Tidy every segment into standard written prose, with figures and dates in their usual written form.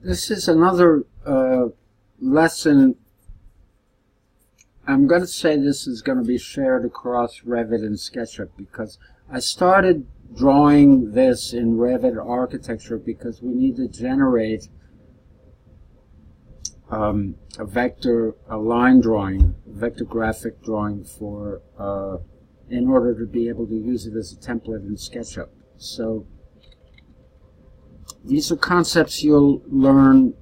This is another lesson. I'm going to say this is going to be shared across Revit and SketchUp because I started drawing this in Revit architecture because we need to generate a line drawing, a vector graphic drawing for in order to be able to use it as a template in SketchUp. So these are concepts you'll learn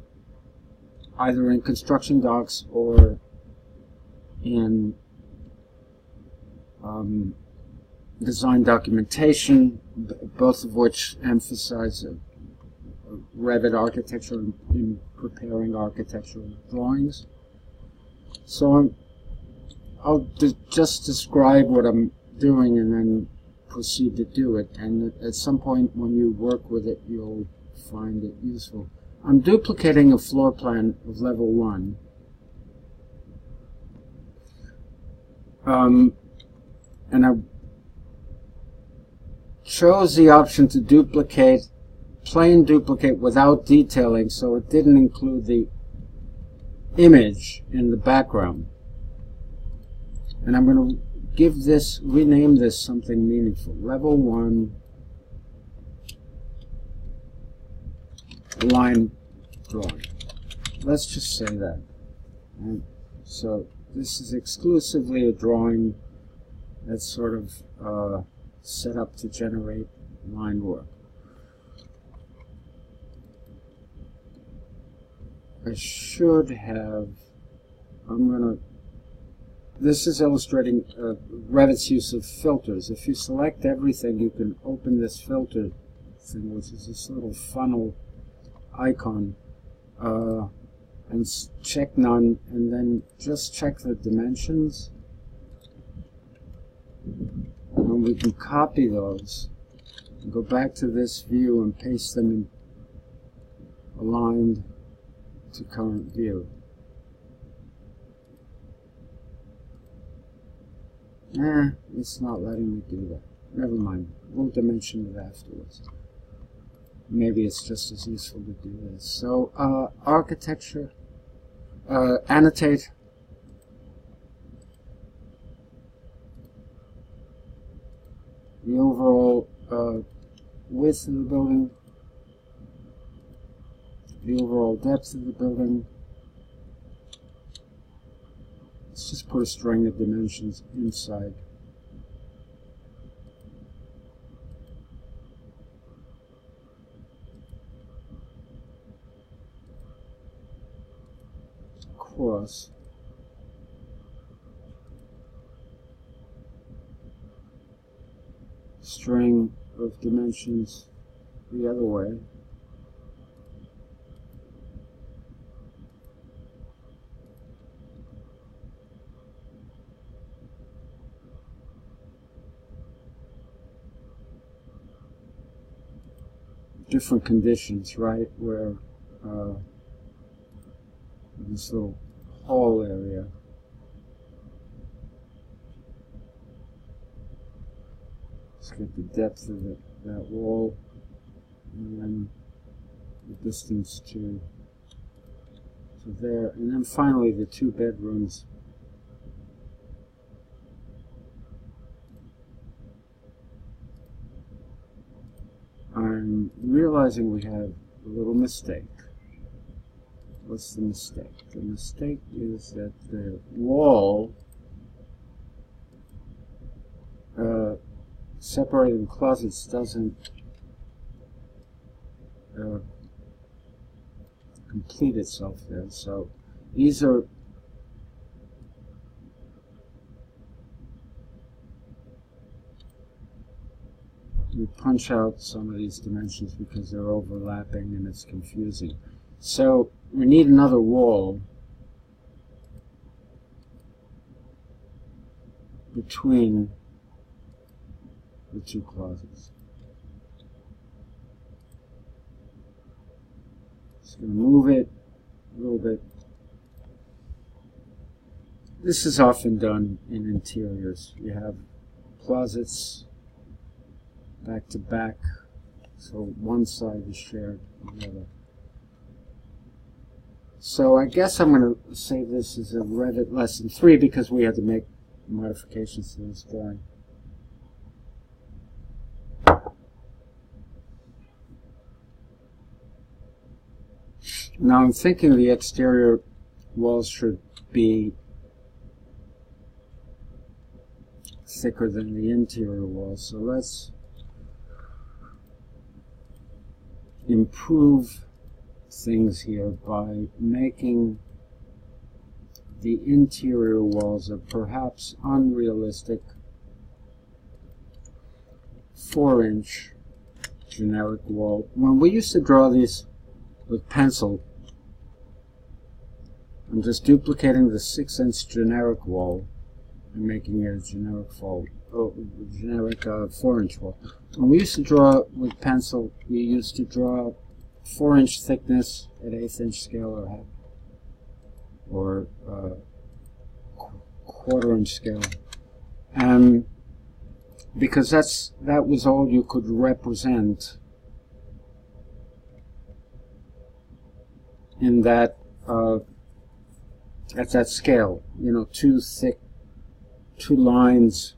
either in construction docs or in design documentation, both of which emphasize Revit architecture in preparing architectural drawings. So I'll just describe what I'm doing and then proceed to do it. And at some point when you work with it, you'll find it useful. I'm duplicating a floor plan of level 1. And I chose the option to duplicate, plain duplicate without detailing, so it didn't include the image in the background. And I'm going to give this, rename this something meaningful. Level 1 line drawing. Let's just say that. And so this is exclusively a drawing that's sort of set up to generate line work. I should have, this is illustrating Revit's use of filters. If you select everything, you can open this filter thing, which is this little funnel icon, and check none, and then just check the dimensions. And we can copy those and go back to this view and paste them in aligned to current view. It's not letting me do that. Never mind. We'll dimension it afterwards. Maybe it's just as useful to do this. So, architecture, annotate. The overall width of the building, the overall depth of the building. Let's just put a string of dimensions inside. Across. String of dimensions the other way. Different conditions, right, where this little hall area. Let's get the depth of that wall, and then the distance to there, and then finally the 2 bedrooms. I'm realizing we have a little mistake. What's the mistake? The mistake is that the wall separating closets doesn't complete itself there. So these are we punch out some of these dimensions because they're overlapping and it's confusing. So we need another wall between the 2 closets. Just going to move it a little bit. This is often done in interiors. You have closets back to back, so one side is shared with the other. So I guess I'm going to save this as a Revit lesson 3 because we had to make modifications to this drawing. Now I'm thinking the exterior walls should be thicker than the interior walls. So let's improve things here by making the interior walls a perhaps unrealistic 4-inch generic wall. When we used to draw these with pencil, I'm just duplicating the 6-inch generic wall and making it a generic 4-inch wall. When we used to draw with pencil, we used to draw 4-inch thickness at 1/8 scale or quarter-inch scale, and because that was all you could represent in that at that scale. You know, two lines.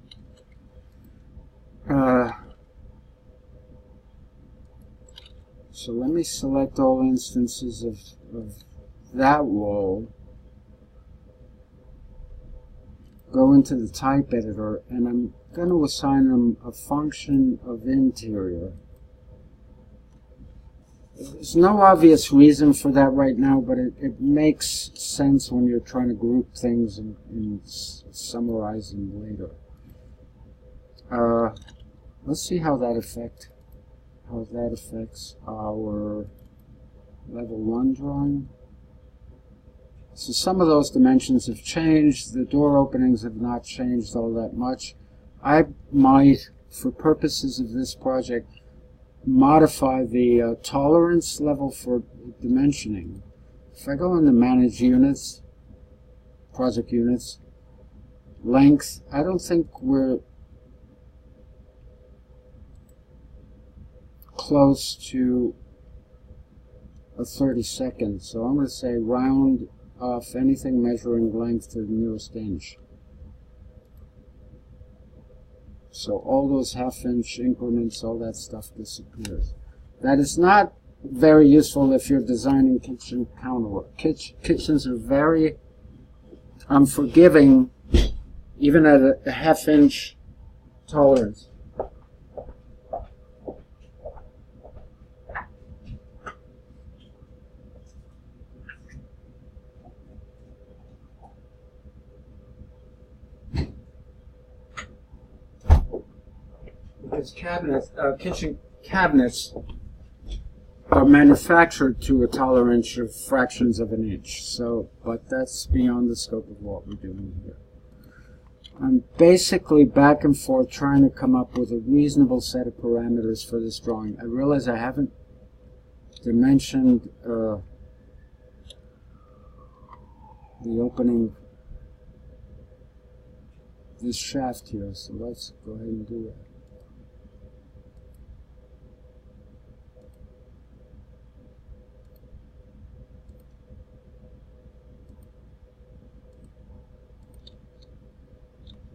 So let me select all instances of that wall, go into the type editor, and I'm going to assign them a function of interior. There's no obvious reason for that right now, but it makes sense when you're trying to group things and summarize them later. Let's see how that affects our level 1 drawing. So some of those dimensions have changed. The door openings have not changed all that much. I might, for purposes of this project, modify the tolerance level for dimensioning. If I go into Manage Units, Project Units, Length, I don't think we're close to a 32nd, so I'm going to say round off anything measuring length to the nearest inch. So all those 1/2-inch increments, all that stuff disappears. That is not very useful if you're designing kitchen counterwork. Kitchens are very unforgiving, even at a 1/2-inch tolerance. Because kitchen cabinets are manufactured to a tolerance of fractions of an inch. So, but that's beyond the scope of what we're doing here. I'm basically back and forth trying to come up with a reasonable set of parameters for this drawing. I realize I haven't dimensioned the opening, this shaft here, so let's go ahead and do that.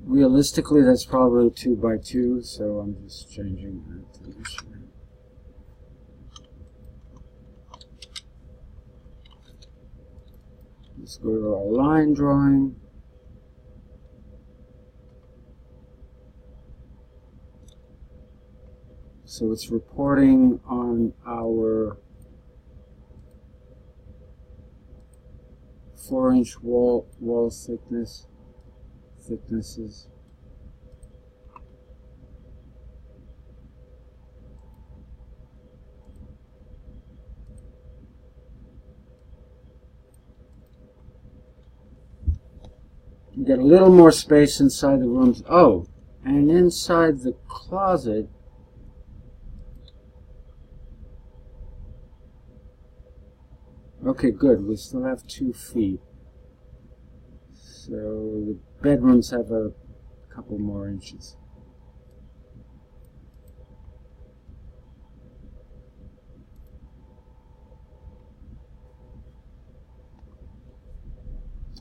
Realistically, that's probably 2 by 2, so I'm just changing that to this one. Let's go to our line drawing. So it's reporting on our 4-inch wall thicknesses. You get a little more space inside the rooms. Oh, and inside the closet, okay, good. We still have 2 feet. So the bedrooms have a couple more inches.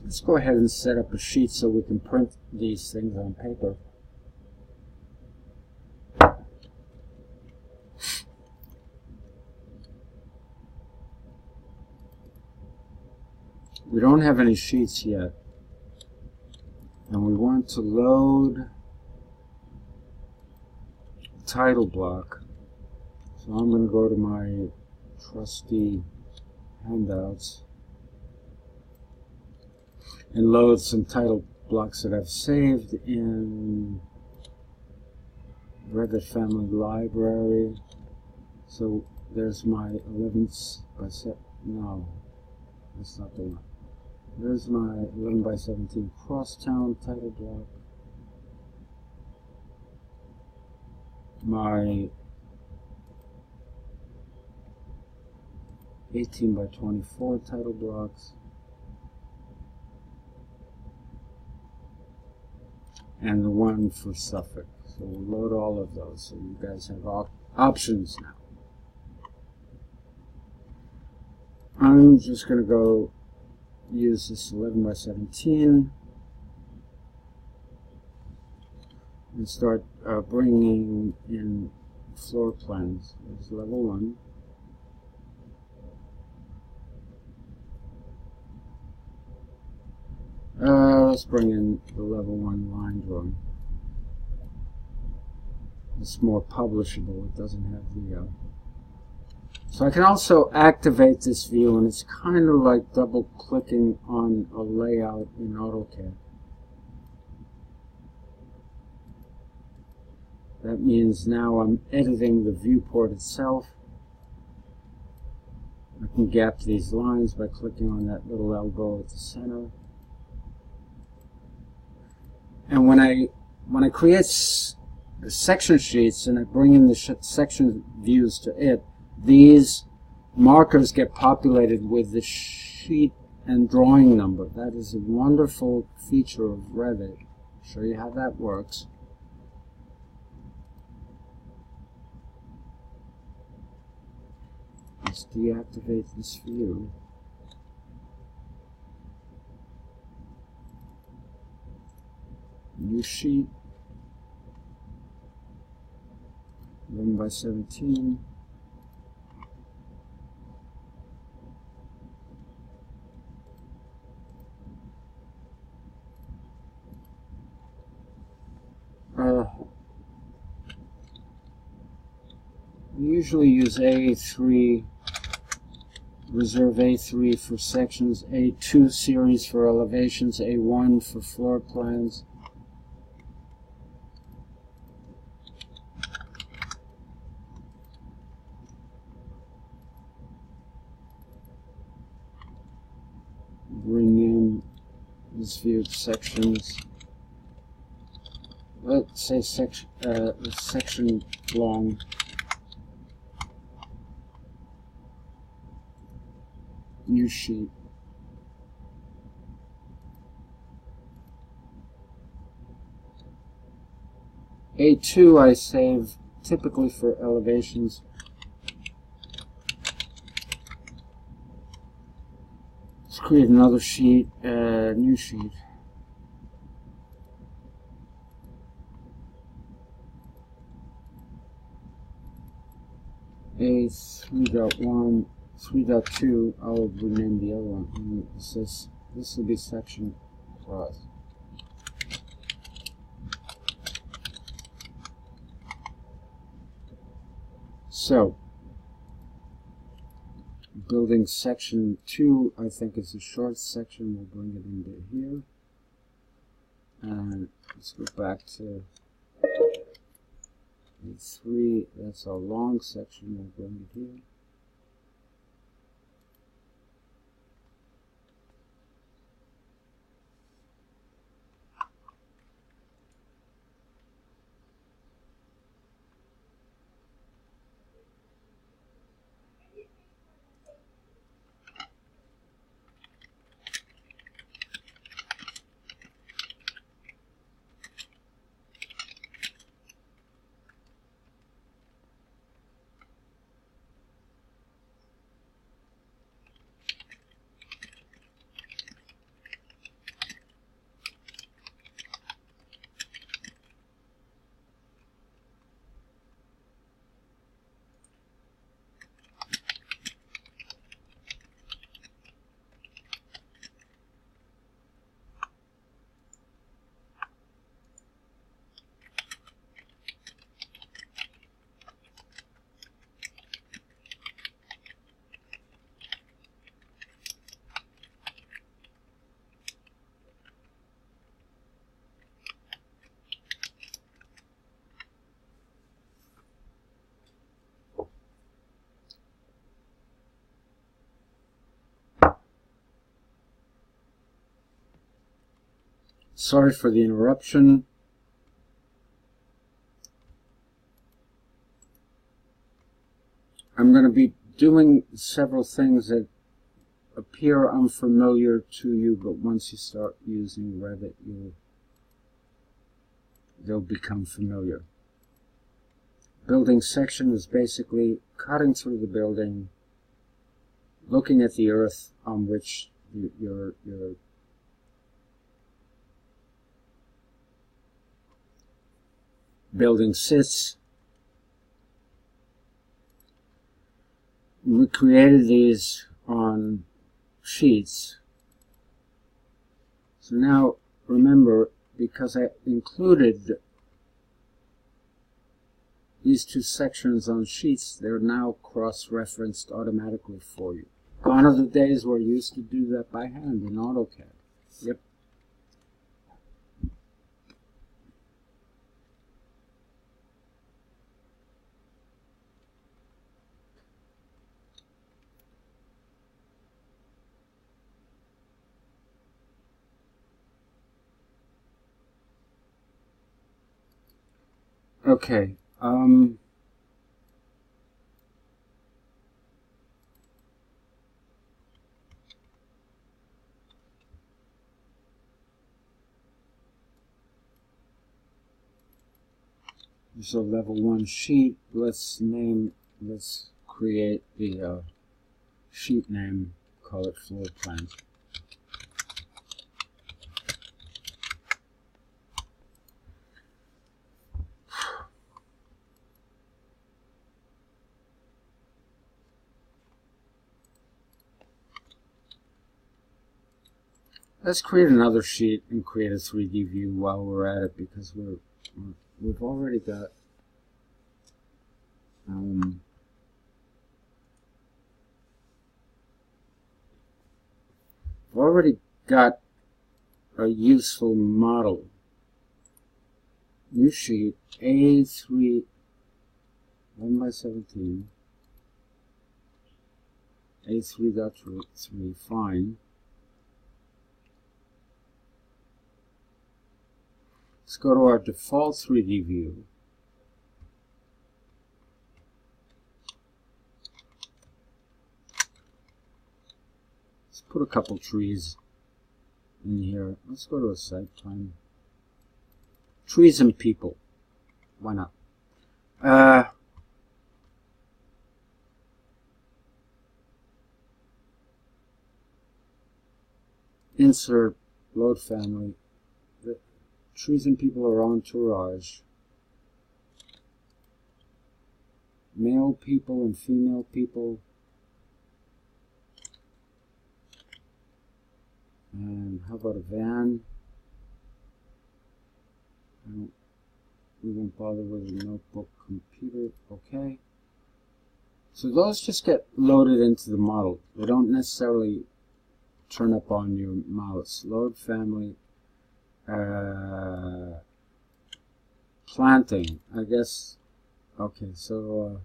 Let's go ahead and set up a sheet so we can print these things on paper. We don't have any sheets yet, and we want to load the title block. So I'm going to go to my trusty handouts and load some title blocks that I've saved in Revit Family Library. So there's my 11 by 7. No, that's not the one. There's my 11 by 17 crosstown title block. My 18 by 24 title blocks. And the one for Suffolk. So we'll load all of those so you guys have options now. I'm just going to go use this 11 by 17 and start bringing in floor plans. There's level 1. Let's bring in the level 1 line drawing. It's more publishable. It doesn't have the... So I can also activate this view, and it's kind of like double-clicking on a layout in AutoCAD. That means now I'm editing the viewport itself. I can gap these lines by clicking on that little elbow at the center. And when I create section sheets and I bring in the section views to it, these markers get populated with the sheet and drawing number. That is a wonderful feature of Revit. I'll show you how that works. Let's deactivate this view. New sheet, 11 by 17. We usually use A3, reserve A3 for sections, A2 series for elevations, A1 for floor plans. Bring in this view of sections. Let's say section long. New sheet. A2 I save typically for elevations. Let's create another sheet, new sheet. A3.1, 3.2, I'll rename the other one. And this will be section for us. So, building section 2, I think is a short section. We'll bring it into here. And let's go back to A3. That's our long section. We'll bring it here. Sorry for the interruption. I'm going to be doing several things that appear unfamiliar to you, but once you start using Revit, they'll become familiar. Building section is basically cutting through the building, looking at the earth on which your building sits. We created these on sheets. So now remember, because I included these two sections on sheets, they're now cross-referenced automatically for you. Gone are the days where you used to do that by hand in AutoCAD. Yep. Okay. There's a level 1 sheet. Let's create the sheet name, call it floor plan. Let's create another sheet and create a 3D view while we're at it, because we've already got a useful model. New sheet A3 1x17 A3.3 fine. Let's go to our default 3D view. Let's put a couple trees in here. Let's go to a site plan. Trees and people. Why not? Insert load family. The trees and people are entourage. Male people and female people. And how about a van? We won't bother with a notebook computer. Okay. So those just get loaded into the model. They don't necessarily turn up on your mouse. Load family. Planting. I guess. Okay, so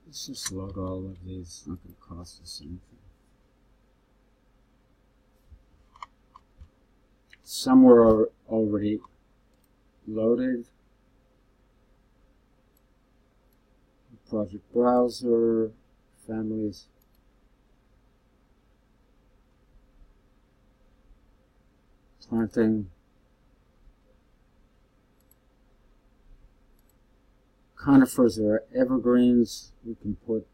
let's just load all of these. It's not going to cost us anything. Some were already loaded. Project browser, families. Planting. Conifers are evergreens. We can put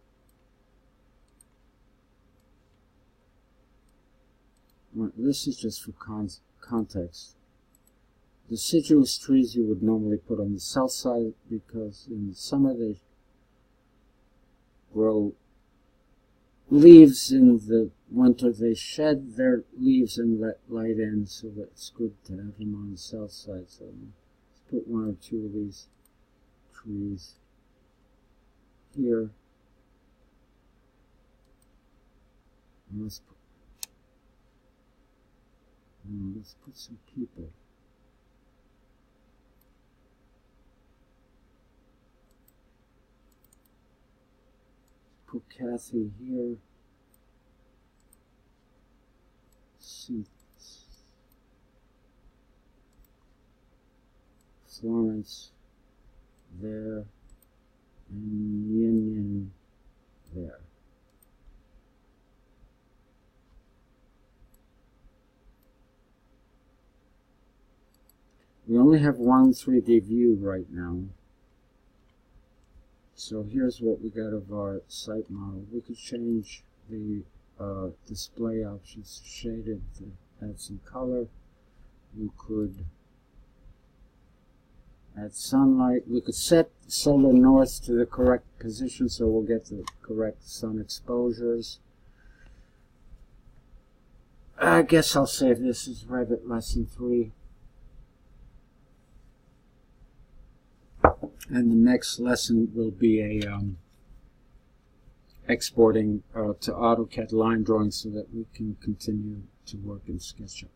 this is just for context. Deciduous trees you would normally put on the south side, because in the summer they grow leaves, in the winter they shed their leaves and let light in, so that's good to have them on the south side. So let's put one or two of these trees here. And let's put some people. Put Kathy here. See. Florence there, and Union there. We only have one 3D view right now. So here's what we got of our site model. We could change the display options to shaded to add some color. We could add sunlight. We could set solar north to the correct position so we'll get the correct sun exposures. I guess I'll save this as Revit Lesson 3. And the next lesson will be a exporting to AutoCAD line drawings so that we can continue to work in SketchUp.